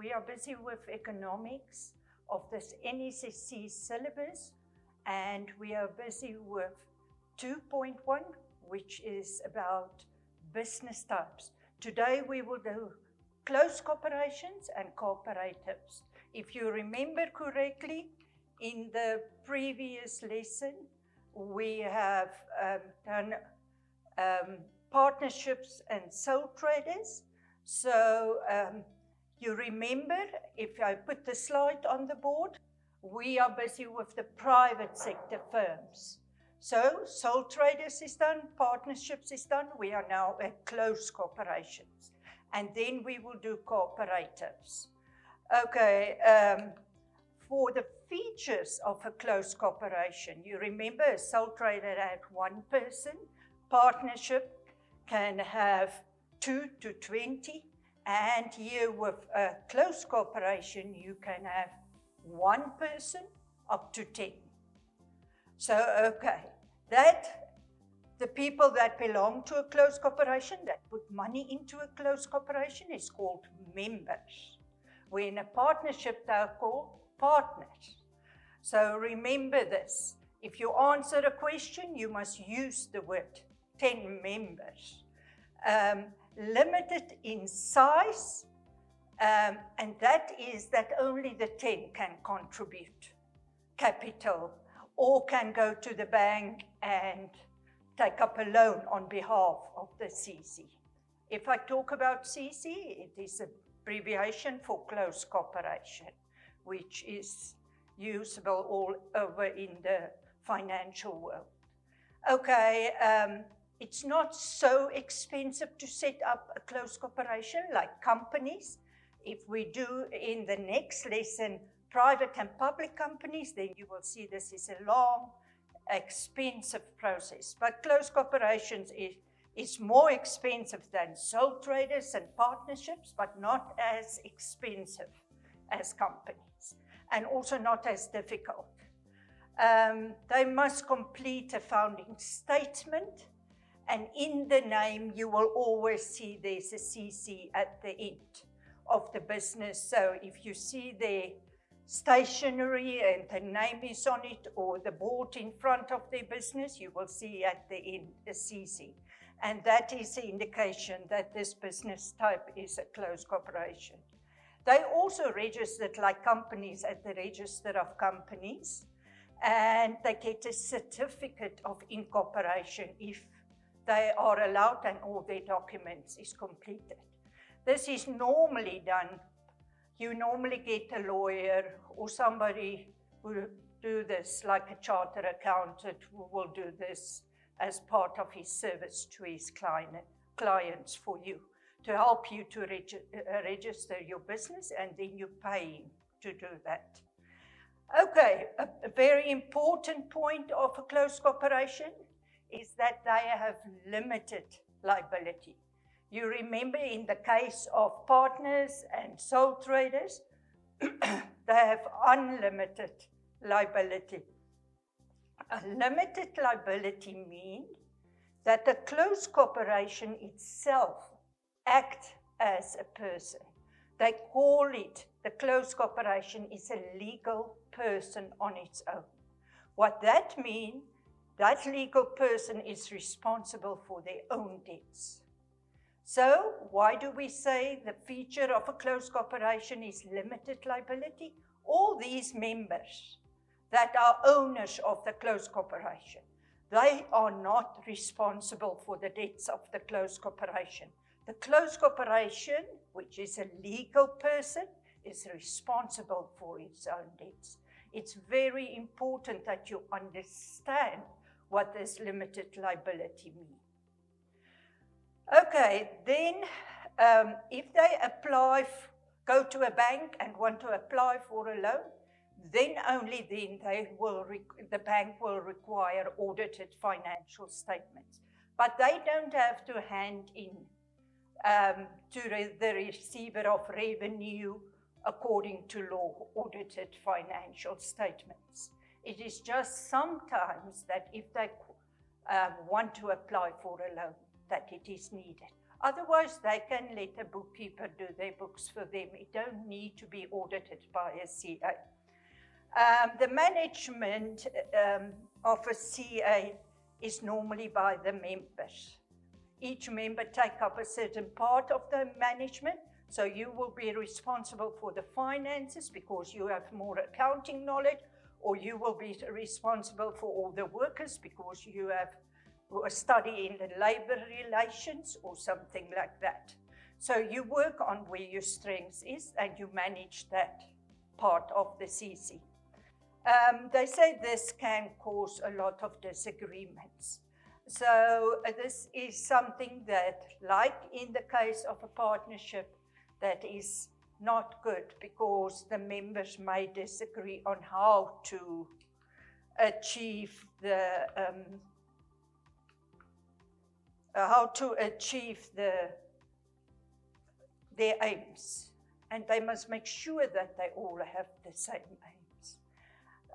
we are busy with economics of this NSSC syllabus, and we are busy with 2.1, which is about business types. Today we will do close corporations and cooperatives. If you remember correctly, in the previous lesson, we have done partnerships and sole traders. So you remember, if I put the slide on the board, we are busy with the private sector firms. So sole traders is done, partnerships is done, we are now at close corporations. And then we will do cooperatives. Okay, for the features of a close corporation, you remember a sole trader had one person, partnership can have 2 to 20, and here with a close corporation, you can have one person up to 10. So, okay, the people that belong to a close corporation, that put money into a close corporation, is called members. Where in a partnership, they're called partners. So remember this. If you answer a question, you must use the word 10 members. Limited in size, and that is that only the 10 can contribute capital or can go to the bank and take up a loan on behalf of the CC. If I talk about CC, it is an abbreviation for close corporation, which is usable all over in the financial world. Okay, it's not so expensive to set up a close corporation like companies. If we do in the next lesson private and public companies, then you will see this is a long, expensive process. But close corporations is more expensive than sole traders and partnerships, but not as expensive as companies, and also not as difficult. They must complete a founding statement, and in the name you will always see there's a CC at the end of the business. So if you see their stationery and the name is on it, or the board in front of their business, you will see at the end a CC. And that is the indication that this business type is a closed corporation. They also registered like companies at the Register of Companies, and they get a certificate of incorporation if they are allowed and all their documents is completed. This is normally done. You normally get a lawyer or somebody who do this, like a chartered accountant who will do this as part of his service to his clients for you, to help you to register your business, and then you pay him to do that. Okay, a very important point of a closed corporation is that they have limited liability. You remember in the case of partners and sole traders, they have unlimited liability. A limited liability means that the closed corporation itself acts as a person. They call it, the closed corporation is a legal person on its own. What that means, that legal person is responsible for their own debts. So why do we say the feature of a closed corporation is limited liability? All these members that are owners of the closed corporation, they are not responsible for the debts of the closed corporation. The closed corporation, which is a legal person, is responsible for its own debts. It's very important that you understand what this limited liability means. Okay, then if they go to a bank and want to apply for a loan, then only then the bank will require audited financial statements. But they don't have to hand in to the receiver of revenue according to law audited financial statements. It is just sometimes that if they want to apply for a loan, that it is needed. Otherwise, they can let a bookkeeper do their books for them. It don't need to be audited by a CA. The management of a CA is normally by the members. Each member take up a certain part of the management, so you will be responsible for the finances because you have more accounting knowledge, or you will be responsible for all the workers because you have a study in the labor relations or something like that. So you work on where your strength is and you manage that part of the CC. They say this can cause a lot of disagreements. So this is something that, like in the case of a partnership, that is not good because the members may disagree on how to achieve their aims, and they must make sure that they all have the same aims.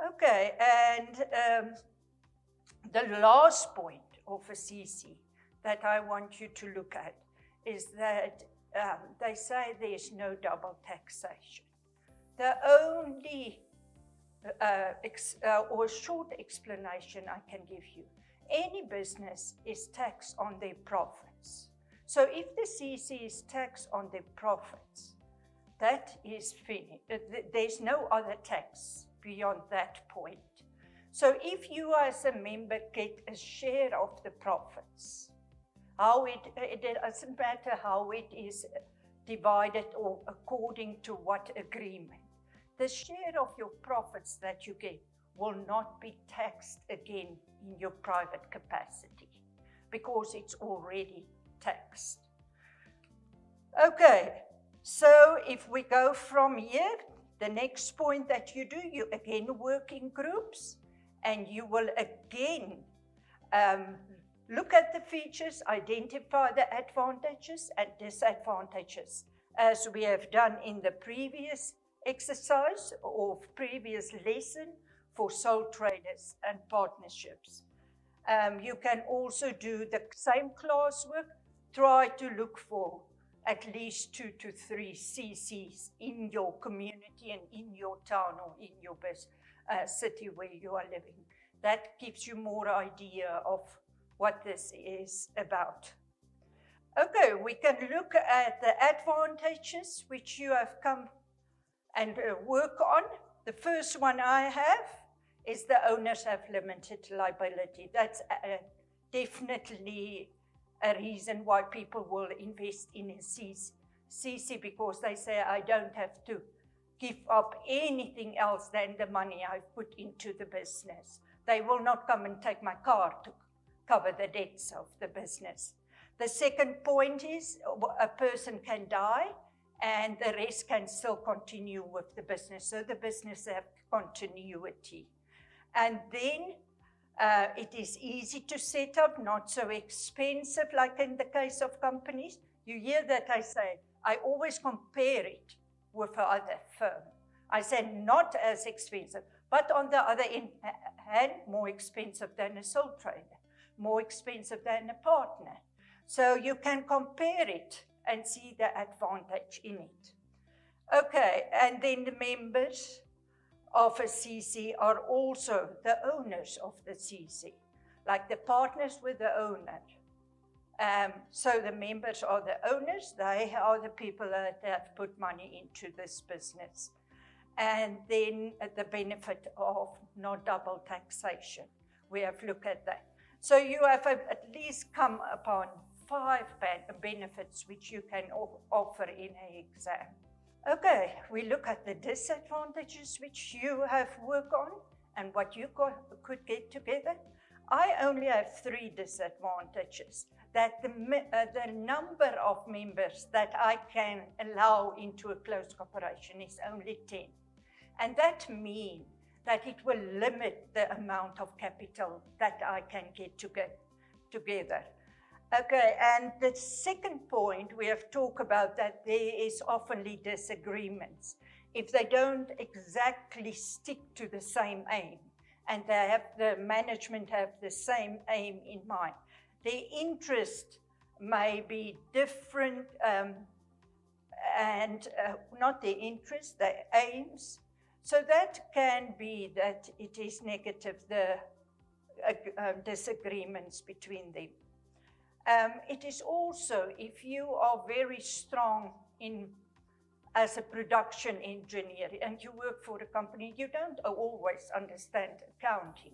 Okay, and the last point of a CC that I want you to look at is that they say there's no double taxation. The only or short explanation I can give you, any business is taxed on their profits. So if the CC is taxed on their profits, that is finished. There's no other tax beyond that point. So if you as a member get a share of the profits, it doesn't matter how it is divided or according to what agreement, the share of your profits that you get will not be taxed again in your private capacity because it's already taxed. Okay, so if we go from here, the next point that you do, you again work in groups and you will again look at the features, identify the advantages and disadvantages, as we have done in the previous exercise or previous lesson for sole traders and partnerships. You can also do the same classwork, try to look for at least 2 to 3 CCs in your community and in your town or in your city where you are living. That gives you more idea of what this is about. Okay, we can look at the advantages which you have come and work on. The first one I have is the owners have limited liability. That's definitely a reason why people will invest in a CC because they say, I don't have to give up anything else than the money I've put into the business. They will not come and take my car to cover the debts of the business. The second point is a person can die and the rest can still continue with the business. So the business have continuity. And then it is easy to set up, not so expensive like in the case of companies. You hear that I say, I always compare it with another firm. I say not as expensive, but on the other hand, more expensive than a sole trader, more expensive than a partner. So you can compare it and see the advantage in it. Okay, and then the members of a CC are also the owners of the CC, like the partners with the owner. So the members are the owners, they are the people that have put money into this business. And then the benefit of not double taxation. We have looked at that. So you have at least come upon 5 benefits which you can offer in an exam. Okay, we look at the disadvantages which you have worked on and what you could get together. I only have 3 disadvantages. That the number of members that I can allow into a closed corporation is only 10. And that means that it will limit the amount of capital that I can get together. Okay, and the second point, we have talked about that there is oftenly disagreements. If they don't exactly stick to the same aim, and the management have the same aim in mind, their interest may be different, and not their interests, their aims. So that can be that it is negative, the disagreements between them. It is also, if you are very strong as a production engineer and you work for a company, you don't always understand accounting.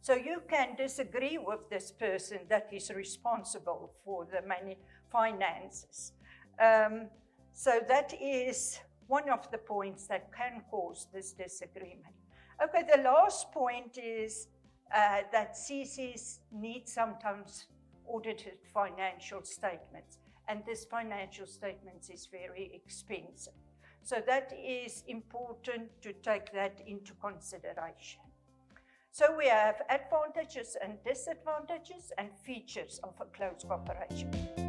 So you can disagree with this person that is responsible for the finances. So that is one of the points that can cause this disagreement. Okay, the last point is that CCs need sometimes audited financial statements, and this financial statements is very expensive. So that is important to take that into consideration. So we have advantages and disadvantages and features of a close cooperation.